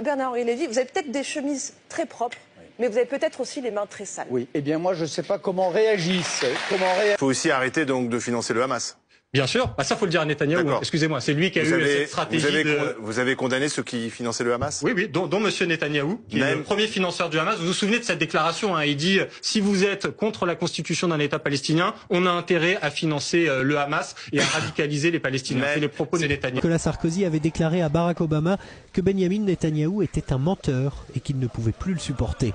Bernard-Henri Lévy, vous avez peut-être des chemises très propres, mais vous avez peut-être aussi les mains très sales. Oui, eh bien moi je ne sais pas comment réagissent. Il faut aussi arrêter donc de financer le Hamas. Bien sûr, ça faut le dire à Netanyahou. Excusez-moi, c'est lui qui a eu cette stratégie. Vous avez condamné ceux qui finançaient le Hamas? Oui, dont Monsieur Netanyahou, qui est le premier financeur du Hamas. Vous vous souvenez de cette déclaration, il dit si vous êtes contre la constitution d'un État palestinien, on a intérêt à financer le Hamas et à radicaliser les Palestiniens. C'est les propos de Netanyahou. Nicolas Sarkozy avait déclaré à Barack Obama que Benyamin Netanyahou était un menteur et qu'il ne pouvait plus le supporter.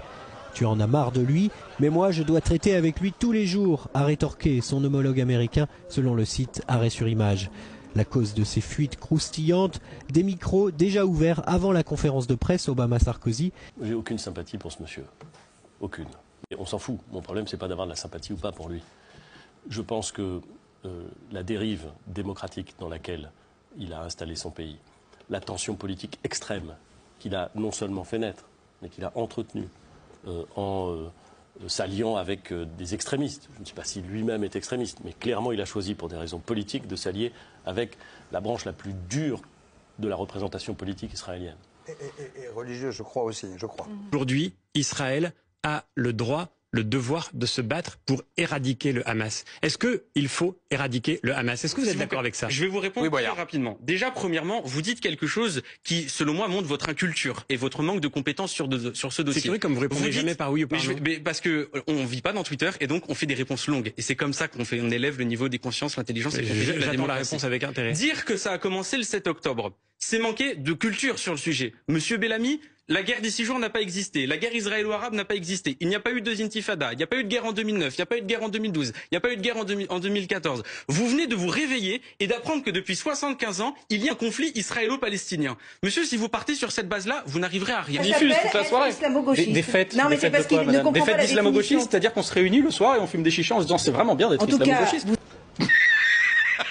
Tu en as marre de lui, mais moi je dois traiter avec lui tous les jours, a rétorqué son homologue américain selon le site Arrêt sur Image. La cause de ces fuites croustillantes, des micros déjà ouverts avant la conférence de presse Obama-Sarkozy. J'ai aucune sympathie pour ce monsieur. Aucune. Et on s'en fout. Mon problème, c'est pas d'avoir de la sympathie ou pas pour lui. Je pense que la dérive démocratique dans laquelle il a installé son pays, la tension politique extrême qu'il a non seulement fait naître, mais qu'il a entretenue, en s'alliant avec des extrémistes. Je ne sais pas si lui-même est extrémiste, mais clairement il a choisi pour des raisons politiques de s'allier avec la branche la plus dure de la représentation politique israélienne. Et religieux, je crois aussi, je crois. Aujourd'hui, Israël a le droit, le devoir de se battre pour éradiquer le Hamas. Est-ce qu'il faut éradiquer le Hamas? Est-ce que vous êtes d'accord avec ça? Je vais vous répondre très rapidement. Déjà, premièrement, vous dites quelque chose qui, selon moi, montre votre inculture et votre manque de compétences sur ce dossier. C'est curieux comme vous répondez jamais par oui ou par non. Parce que on vit pas dans Twitter et donc on fait des réponses longues. Et c'est comme ça on élève le niveau des consciences, l'intelligence et j'attends la réponse avec intérêt. Dire que ça a commencé le 7 octobre, c'est manquer de culture sur le sujet. Monsieur Bellamy, la guerre des 6 jours n'a pas existé. La guerre israélo-arabe n'a pas existé. Il n'y a pas eu de deux intifadas. Il n'y a pas eu de guerre en 2009. Il n'y a pas eu de guerre en 2012. Il n'y a pas eu de guerre en 2014. Vous venez de vous réveiller et d'apprendre que depuis 75 ans, il y a un conflit israélo-palestinien. Monsieur, si vous partez sur cette base-là, vous n'arriverez à rien. Diffuse toute la soirée. Des fêtes. Non, mais c'est parce qu'il ne comprend pas la définition. Des fêtes d'islamo-gauchistes, c'est-à-dire qu'on se réunit le soir et on fume des chichas en se disant c'est vraiment bien d'être islamo-gauchiste.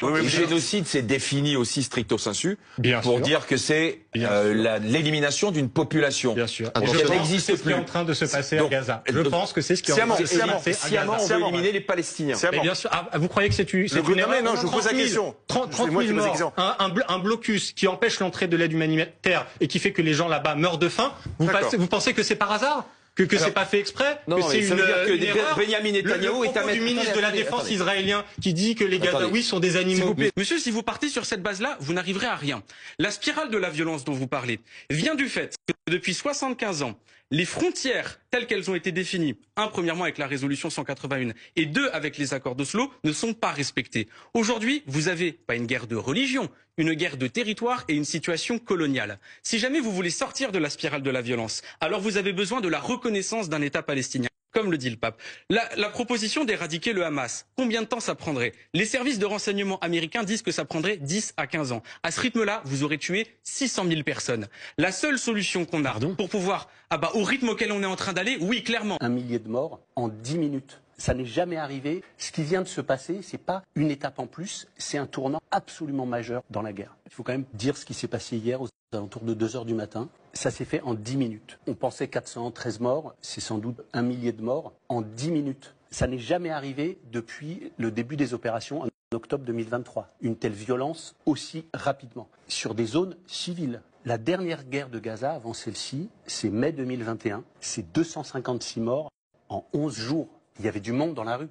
Le génocide, c'est défini aussi stricto sensu pour dire que c'est l'élimination d'une population. Bien sûr. Je pense que c'est ce qui est en train de se passer à Gaza. Je pense que c'est ce qui est en train de se passer à Gaza. Sciemment, on veut éliminer les Palestiniens. Mais bien sûr. Vous croyez que c'est une erreur? Non, je vous pose la question. 30 000 morts, un blocus qui empêche l'entrée de l'aide humanitaire et qui fait que les gens là-bas meurent de faim. Vous pensez que c'est par hasard? Que c'est pas fait exprès? Non, que c'est une erreur? Benyamin Netanyahou est un du ministre de la Défense israélien qui dit que les Gazaouis sont des animaux. Monsieur, si vous partez sur cette base-là, vous n'arriverez à rien. La spirale de la violence dont vous parlez vient du fait que depuis 75 ans, les frontières telles qu'elles ont été définies, premièrement avec la résolution 181 et avec les accords d'Oslo, ne sont pas respectées. Aujourd'hui, vous avez pas une guerre de religion, une guerre de territoire et une situation coloniale. Si jamais vous voulez sortir de la spirale de la violence, alors vous avez besoin de la reconnaissance d'un État palestinien. Comme le dit le pape. La proposition d'éradiquer le Hamas, combien de temps ça prendrait? Les services de renseignement américains disent que ça prendrait 10 à 15 ans. À ce rythme-là, vous aurez tué 600 000 personnes. La seule solution qu'on a pour pouvoir, au rythme auquel on est en train d'aller, oui, clairement. 1 millier de morts en 10 minutes. Ça n'est jamais arrivé. Ce qui vient de se passer, c'est pas une étape en plus, c'est un tournant absolument majeur dans la guerre. Il faut quand même dire ce qui s'est passé hier aux alentours de 2 h du matin. Ça s'est fait en 10 minutes. On pensait 413 morts, c'est sans doute 1 millier de morts en 10 minutes. Ça n'est jamais arrivé depuis le début des opérations en octobre 2023. Une telle violence aussi rapidement sur des zones civiles. La dernière guerre de Gaza avant celle-ci, c'est mai 2021. C'est 256 morts en 11 jours. Il y avait du monde dans la rue.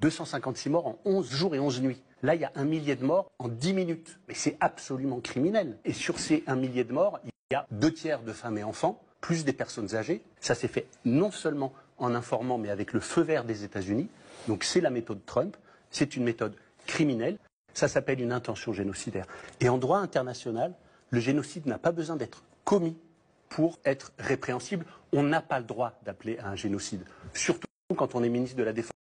256 morts en 11 jours et 11 nuits. Là, il y a 1 millier de morts en 10 minutes. Mais c'est absolument criminel. Et sur ces 1 millier de morts, il y a 2 tiers de femmes et enfants, plus des personnes âgées. Ça s'est fait non seulement en informant, mais avec le feu vert des États-Unis. Donc c'est la méthode Trump. C'est une méthode criminelle. Ça s'appelle une intention génocidaire. Et en droit international, le génocide n'a pas besoin d'être commis pour être répréhensible. On n'a pas le droit d'appeler à un génocide. Surtout quand on est ministre de la Défense.